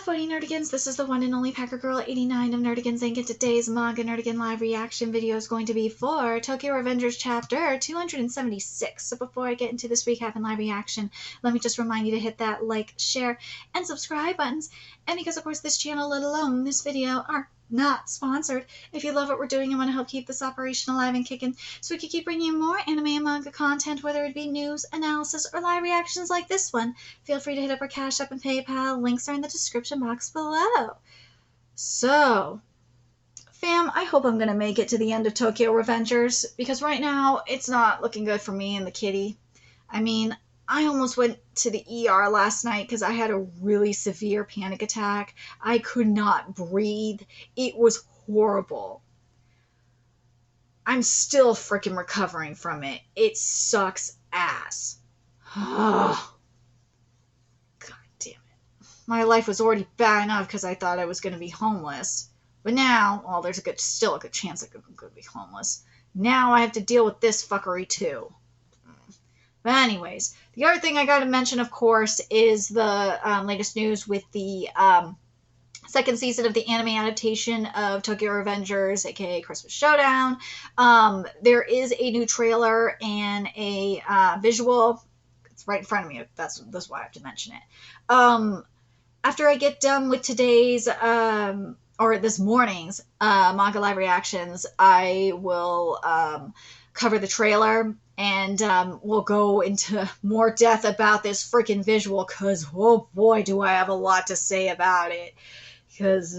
F40 Nerdigans, this is the one and only Packer Girl 89 of Nerdigans Inc. And today's Manga Nerdigan live reaction video is going to be for Tokyo Revengers chapter 276. So before I get into this recap and live reaction, let me just remind you to hit that like, share, and subscribe buttons. And because of course this channel, let alone this video, are not sponsored. If you love what we're doing and want to help keep this operation alive and kicking so we can keep bringing you more anime and manga content, whether it be news, analysis, or live reactions like this one, feel free to hit up our Cash App and PayPal. Links are in the description box below. So, fam, I hope I'm going to make it to the end of Tokyo Revengers, because right now it's not looking good for me and the kitty. I mean, I almost went to the ER last night because I had a really severe panic attack. I could not breathe. It was horrible. I'm still freaking recovering from it. It sucks ass. God damn it. My life was already bad enough because I thought I was going to be homeless. But now, well, there's still a good chance I'm going to be homeless. Now I have to deal with this fuckery too. But anyways, the other thing I got to mention, of course, is the latest news with the second season of the anime adaptation of Tokyo Revengers, aka Christmas Showdown. There is a new trailer and a visual. It's right in front of me. That's why I have to mention it. After I get done with today's or this morning's manga live reactions, I will cover the trailer. And we'll go into more depth about this freaking visual, because, oh boy, do I have a lot to say about it. Because,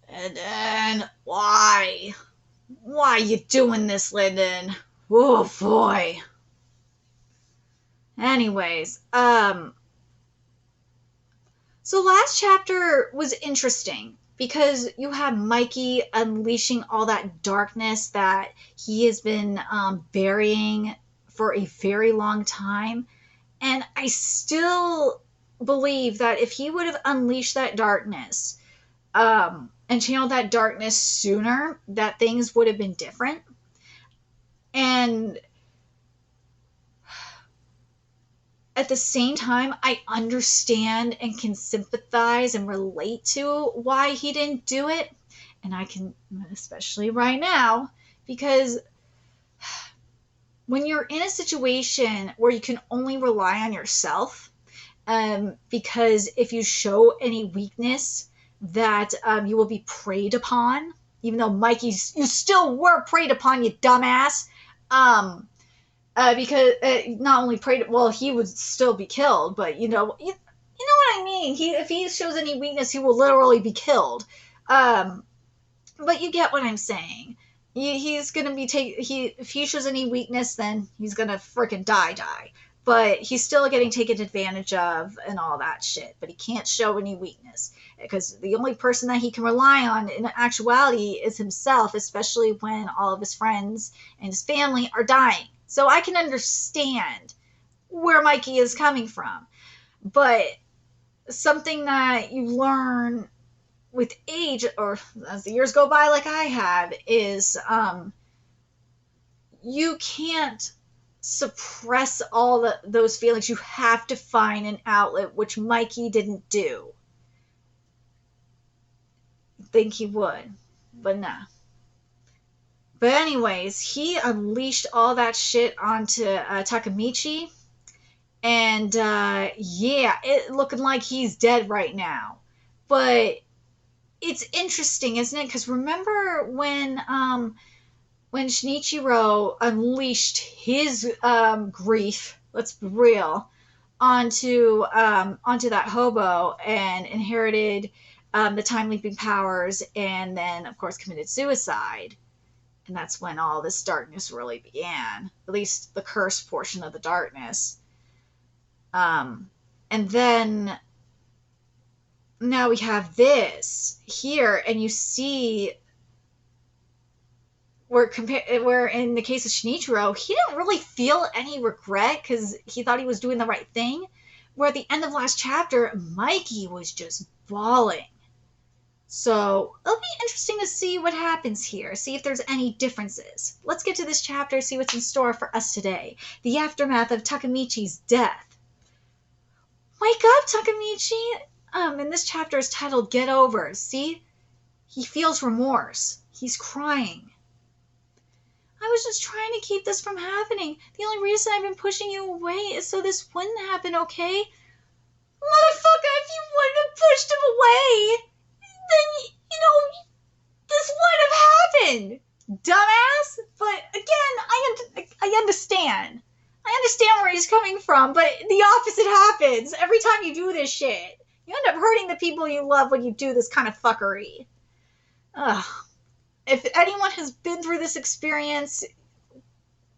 and then, why? Why are you doing this, Lyndon? Oh boy. Anyways, so last chapter was interesting, because you have Mikey unleashing all that darkness that he has been burying for a very long time. And I still believe that if he would have unleashed that darkness and channeled that darkness sooner, that things would have been different. And at the same time, I understand and can sympathize and relate to why he didn't do it. And I can, especially right now, because when you're in a situation where you can only rely on yourself, because if you show any weakness, that you will be preyed upon, even though you still were preyed upon, you dumbass. Because not only prayed, well, he would still be killed, but you know what I mean. If he shows any weakness, he will literally be killed. But you get what I'm saying. He's gonna be if he shows any weakness, then he's gonna freaking die. But he's still getting taken advantage of and all that shit. But he can't show any weakness, because the only person that he can rely on in actuality is himself, especially when all of his friends and his family are dying. So I can understand where Mikey is coming from. But something that you learn with age, or as the years go by like I have, is you can't suppress all those feelings. You have to find an outlet, which Mikey didn't do. I think he would, but nah. But anyways, he unleashed all that shit onto Takemichi. And, yeah, it looking like he's dead right now. But it's interesting, isn't it? Because remember when Shinichiro unleashed his grief, let's be real, onto that hobo and inherited the time-leaping powers, and then, of course, committed suicide. And that's when all this darkness really began. At least the cursed portion of the darkness. And then now we have this here, and you see where in the case of Shinichiro, he didn't really feel any regret because he thought he was doing the right thing. Where at the end of last chapter, Mikey was just bawling. So it'll be interesting to see what happens here, see if there's any differences. Let's get to this chapter, see what's in store for us today. The aftermath of Takemichi's death. Wake up, Takemichi! And this chapter is titled Get Over. See? He feels remorse. He's crying. I was just trying to keep this from happening. The only reason I've been pushing you away is so this wouldn't happen, okay? Motherfucker, if you wouldn't have pushed him away, then, this wouldn't have happened. Dumbass. But again, I understand. I understand where he's coming from, but the opposite happens. Every time you do this shit, you end up hurting the people you love when you do this kind of fuckery. Ugh. If anyone has been through this experience,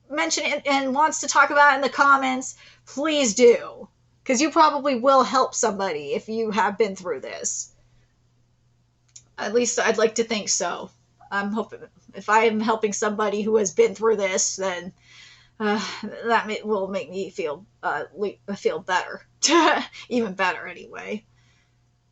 mention it and wants to talk about it in the comments, please do. Because you probably will help somebody if you have been through this. At least I'd like to think so. I'm hoping if I am helping somebody who has been through this, then that will make me feel better. Even better, anyway.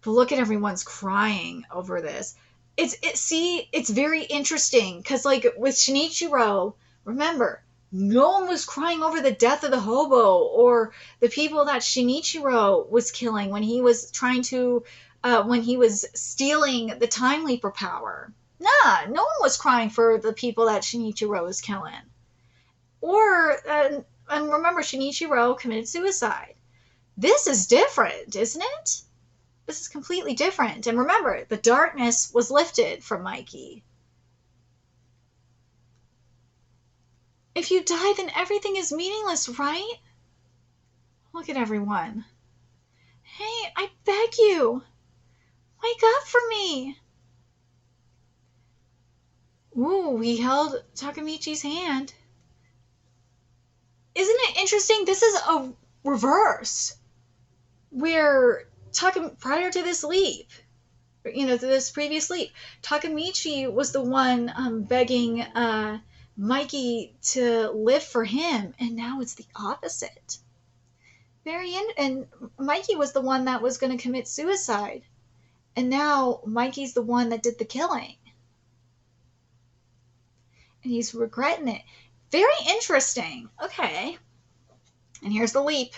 But look at everyone's crying over this. It's very interesting because, like, with Shinichiro, remember, no one was crying over the death of the hobo or the people that Shinichiro was killing when he was when he was stealing the Time Leaper power. Nah, no one was crying for the people that Shinichiro was killing. And remember, Shinichiro committed suicide. This is different, isn't it? This is completely different. And remember, the darkness was lifted from Mikey. If you die, then everything is meaningless, right? Look at everyone. Hey, I beg you. Wake up for me. Ooh, he held Takemichi's hand. Isn't it interesting? This is a reverse. Where prior to this leap, to this previous leap, Takemichi was the one begging Mikey to live for him, and now it's the opposite. And Mikey was the one that was going to commit suicide, and now Mikey's the one that did the killing, and he's regretting it. Very interesting. Okay, and here's the leap.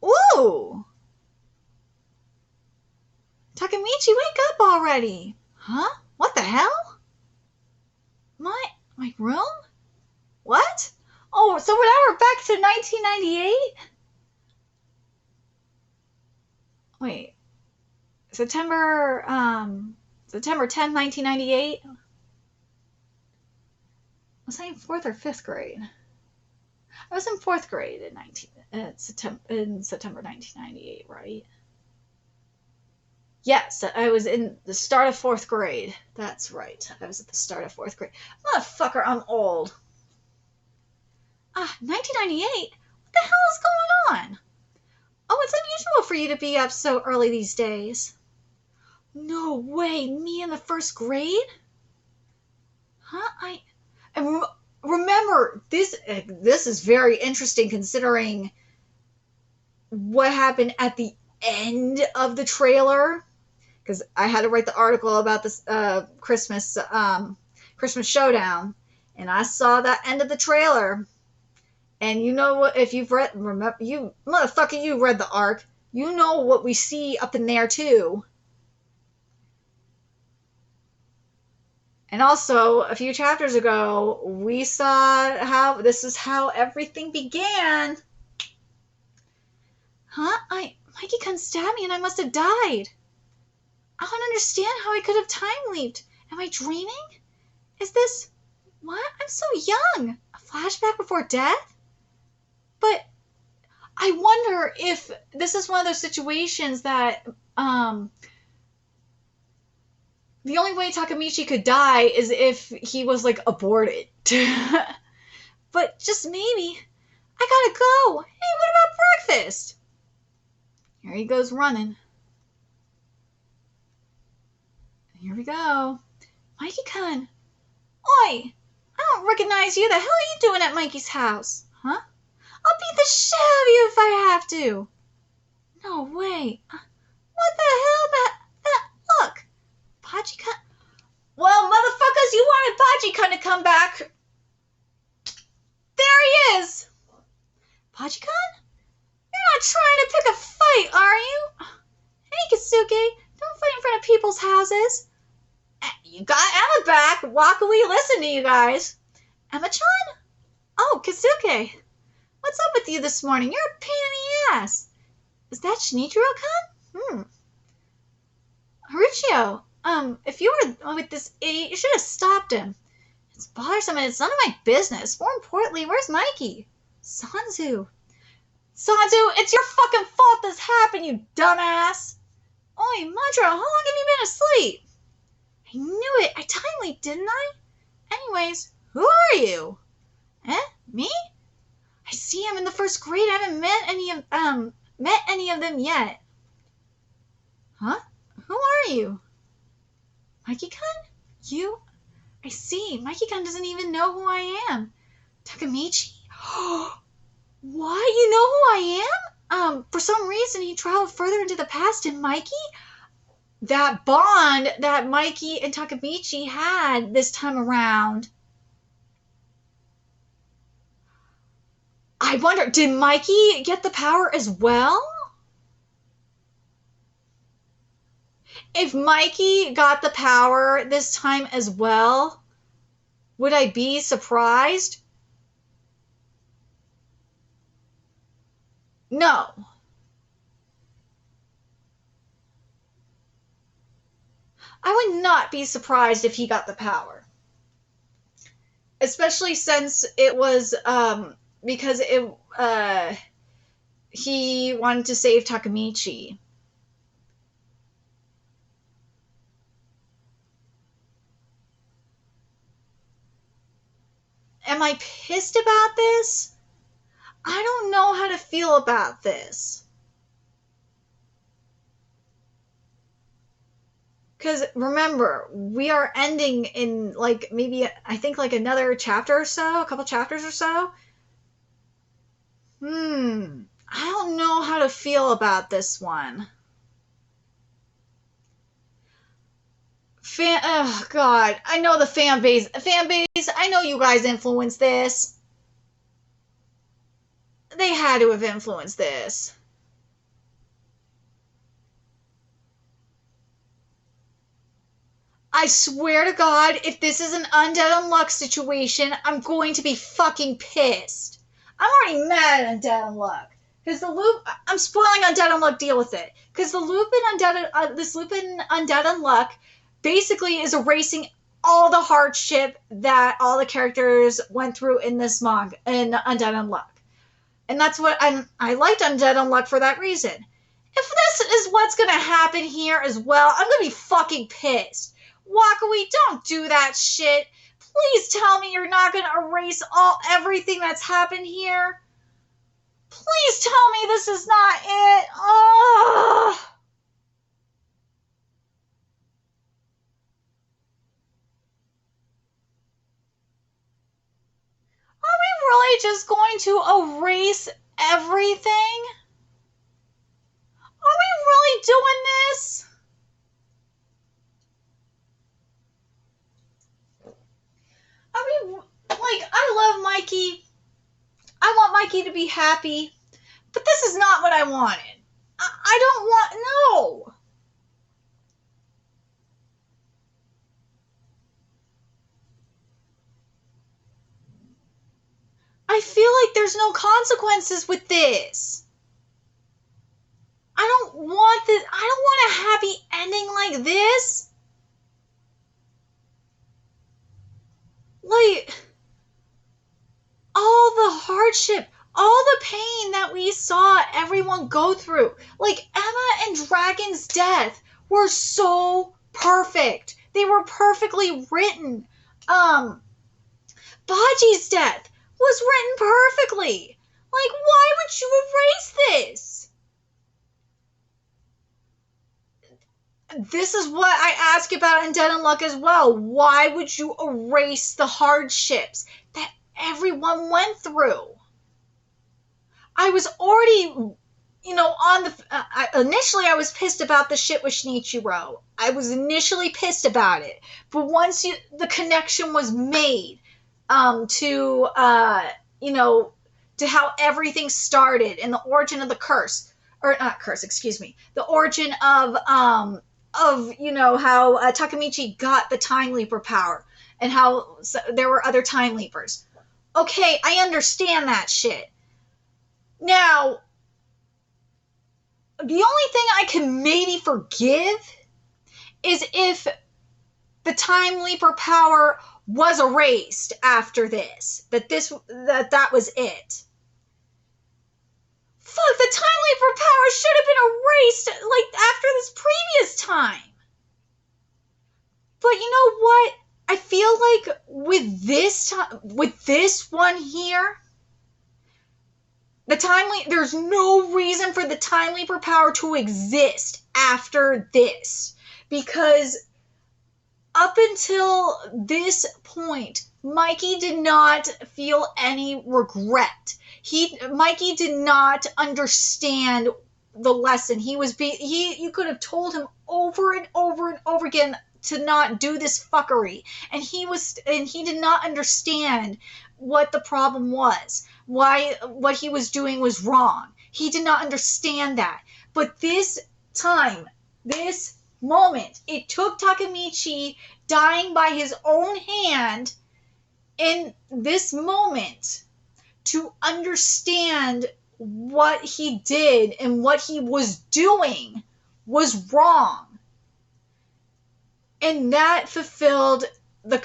Ooh! Takemichi, wake up already! Huh? What the hell? My room? What? Oh, so now we're back to 1998? Wait. September 10th, 1998? Was I in 4th or 5th grade? I was in 4th grade in September 1998, right? Yes, I was in the start of 4th grade. That's right. I was at the start of 4th grade. Motherfucker, I'm old. 1998? What the hell is going on? Oh, it's unusual for you to be up so early these days. No way, me in the 1st grade? Huh? Remember, this is very interesting considering what happened at the end of the trailer. Because I had to write the article about this Christmas showdown, and I saw that end of the trailer. And you know what? If you've read, remember, you motherfucker, you read the arc. You know what we see up in there too. And also, a few chapters ago, we saw how this is how everything began. Huh? Mikey stabbed me, and I must have died. I don't understand how I could have time leaped. Am I dreaming? Is this... What? I'm so young. A flashback before death? But I wonder if this is one of those situations that the only way Takemichi could die is if he was, like, aborted. But just maybe. I gotta go. Hey, what about breakfast? Here he goes running. Here we go. Mikey-kun. Oi! I don't recognize you. The hell are you doing at Mikey's house? Huh? I'll beat the shit out of you if I have to. No way. What the hell? Look. Pachi-kun. Well, motherfuckers, you wanted Pachi-kun to come back. There he is. Pachi-kun? You're not trying to pick a fight, are you? Hey, Kisuke, don't fight in front of people's houses. You got Emma back. Wakui, listen to you guys. Emma-chan? Oh, Kisuke. What's up with you this morning? You're a pain in the ass. Is that Shinichiro-kun? Haruchio, if you were with this idiot, you should have stopped him. It's bothersome and it's none of my business. More importantly, where's Mikey? Sanzu, it's your fucking fault this happened, you dumbass. Oi, Madra, how long have you been asleep? I knew it. I timely, didn't I? Anyways, who are you? Me? I see I'm in the first grade. I haven't met any of them yet. Huh? Who are you? Mikey-kun? You? I see. Mikey-kun doesn't even know who I am. Takemichi? What? You know who I am? For some reason he traveled further into the past than Mikey? That bond that Mikey and Takemichi had this time around. I wonder, did Mikey get the power as well? If Mikey got the power this time as well, would I be surprised? No. I would not be surprised if he got the power. Especially since it was, because he wanted to save Takemichi. Am I pissed about this? I don't know how to feel about this. Because remember, we are ending in like maybe, I think like another chapter or so, a couple chapters or so. I don't know how to feel about this one. Oh God, I know the fan base, I know you guys influenced this. They had to have influenced this. I swear to God, if this is an Undead Unluck situation, I'm going to be fucking pissed. I'm already mad at Undead Unluck. Because I'm spoiling Undead Unluck, deal with it. Because this Lupin Undead Unluck basically is erasing all the hardship that all the characters went through in this manga, in Undead Unluck. And that's what I liked Undead Unluck for that reason. If this is what's going to happen here as well, I'm going to be fucking pissed. Wakui, don't do that shit. Please tell me you're not going to erase everything that's happened here. Please tell me this is not it. Ugh. Are we really just going to erase everything? Are we really doing this? I mean, like, I love Mikey. I want Mikey to be happy. But this is not what I wanted. I don't want... No. I feel like there's no consequences with this. I don't want this. I don't want a happy ending like this. Like, all the hardship, all the pain that we saw everyone go through. Like, Emma and Dragon's death were so perfect. They were perfectly written. Baji's death was written perfectly. Like, why would you erase this? This is what I ask about Undead Unluck as well. Why would you erase the hardships that everyone went through? I was already, on the... initially, I was pissed about the shit with Shinichiro. I was initially pissed about it. But once the connection was made to how everything started and the origin of the curse, or not curse, excuse me, the origin of you know, how Takemichi got the time leaper power and how there were other time leapers. Okay, I understand that shit. Now, the only thing I can maybe forgive is if the time leaper power was erased after this. That was it. Fuck, the time leaper power should have been erased like after this previous time. But you know what? I feel like with this one here, there's no reason for the time leaper power to exist after this, because up until this point, Mikey did not feel any regret. Mikey did not understand the lesson. You could have told him over and over and over again to not do this fuckery, and he did not understand what the problem was. Why what he was doing was wrong. He did not understand that. But this time, this moment, it took Takemichi dying by his own hand in this moment to understand what he did and what he was doing was wrong. And that fulfilled the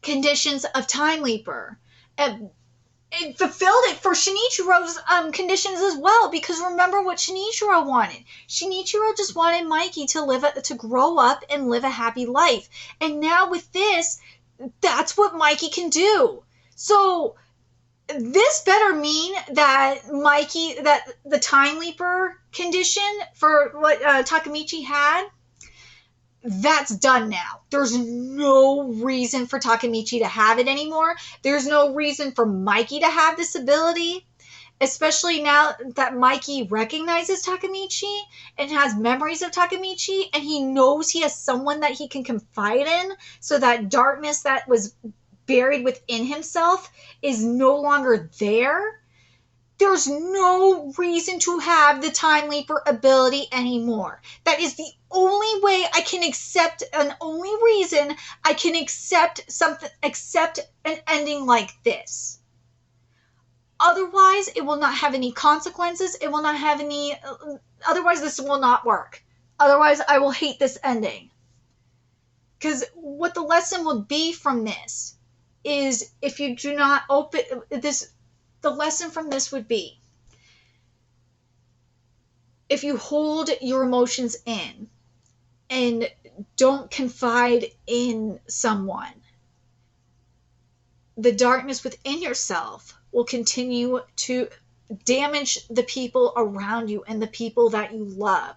conditions of Time Leaper. And it fulfilled it for Shinichiro's conditions as well, because remember what Shinichiro wanted. Shinichiro just wanted Mikey to grow up and live a happy life. And now with this, that's what Mikey can do. So this better mean that the Time Leaper condition for what Takemichi had, that's done now. There's no reason for Takemichi to have it anymore. There's no reason for Mikey to have this ability, especially now that Mikey recognizes Takemichi and has memories of Takemichi, and he knows he has someone that he can confide in, so that darkness that was buried within himself is no longer there. There's no reason to have the Time Leaper ability anymore. That is the only way I can accept, and only reason I can accept an ending like this. Otherwise, it will not have any consequences. It will not have any, otherwise this will not work. Otherwise, I will hate this ending. Because what the lesson would be from this is, if you do not open this, the lesson from this would be, if you hold your emotions in and don't confide in someone, the darkness within yourself will continue to damage the people around you and the people that you love.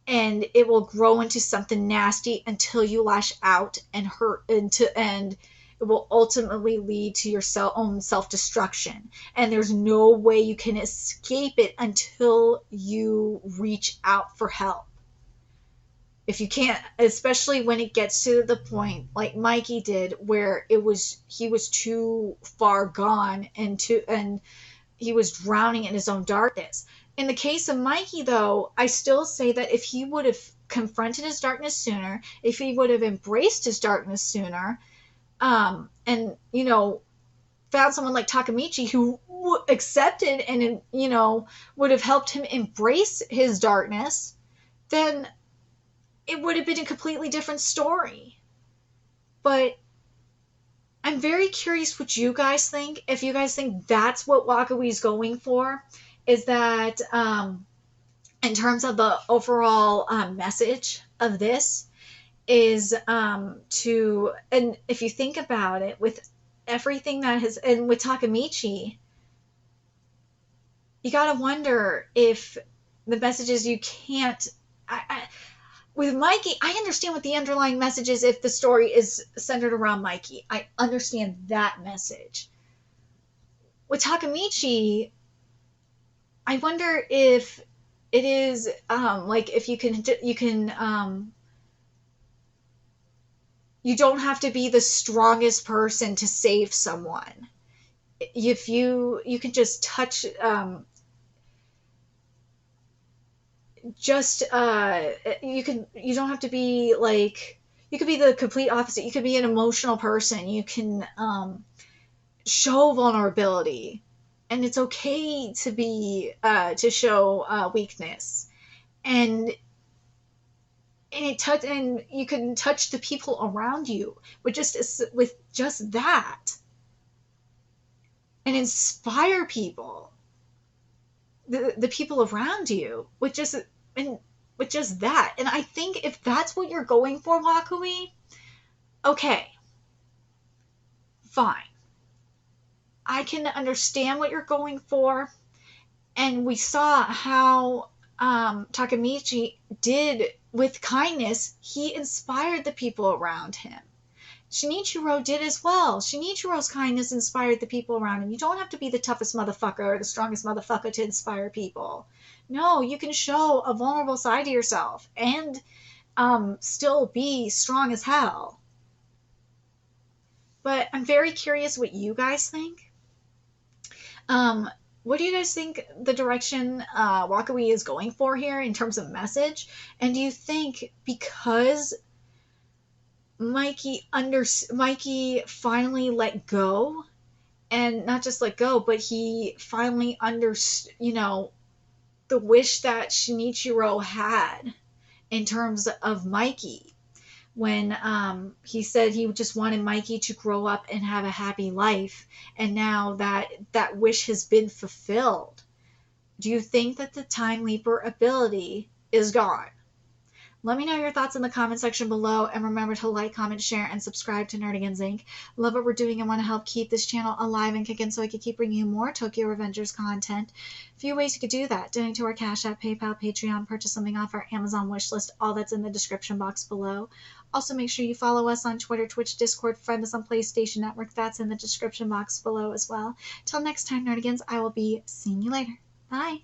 And it will grow into something nasty until you lash out and hurt, and it will ultimately lead to your own self-destruction. And there's no way you can escape it until you reach out for help. If you can't, especially when it gets to the point like Mikey did, where he was too far gone and he was drowning in his own darkness. In the case of Mikey, though, I still say that if he would have confronted his darkness sooner, if he would have embraced his darkness sooner, and, you know, found someone like Takemichi who accepted and, you know, would have helped him embrace his darkness, then it would have been a completely different story. But I'm very curious what you guys think. If you guys think that's what Wakawi's going for, is that, in terms of the overall message of this, is to, and if you think about it, with everything that has, and with Takemichi, you gotta wonder if the messages you can't, with Mikey, I understand what the underlying message is if the story is centered around Mikey. I understand that message. With Takemichi, I wonder if it is, like, if you don't have to be the strongest person to save someone. If you can just touch just you don't have to be like, you could be the complete opposite. You could be an emotional person. You can show vulnerability, and it's okay to be to show weakness, and and you can touch the people around you with just that, and inspire people, the people around you, and with just that. And I think if that's what you're going for, Wakui, okay, fine. I can understand what you're going for. And we saw how Takemichi did with kindness. He inspired the people around him. Shinichiro did as well. Shinichiro's kindness inspired the people around him. You don't have to be the toughest motherfucker or the strongest motherfucker to inspire people. No, you can show a vulnerable side to yourself and still be strong as hell. But I'm very curious what you guys think. Um, what do you guys think the direction Wakui is going for here in terms of message? And do you think because Mikey finally let go, and not just let go, but he finally understood, the wish that Shinichiro had in terms of Mikey, when he said he just wanted Mikey to grow up and have a happy life, and now that wish has been fulfilled. Do you think that the Time Leaper ability is gone? Let me know your thoughts in the comment section below, and remember to like, comment, share, and subscribe to Nerdigans Inc. Love what we're doing and want to help keep this channel alive and kicking so I can keep bringing you more Tokyo Revengers content. A few ways you could do that: donate to our Cash App, PayPal, Patreon, purchase something off our Amazon wishlist. All that's in the description box below. Also, make sure you follow us on Twitter, Twitch, Discord, friend us on PlayStation Network. That's in the description box below as well. Till next time, Nerdigans, I will be seeing you later. Bye!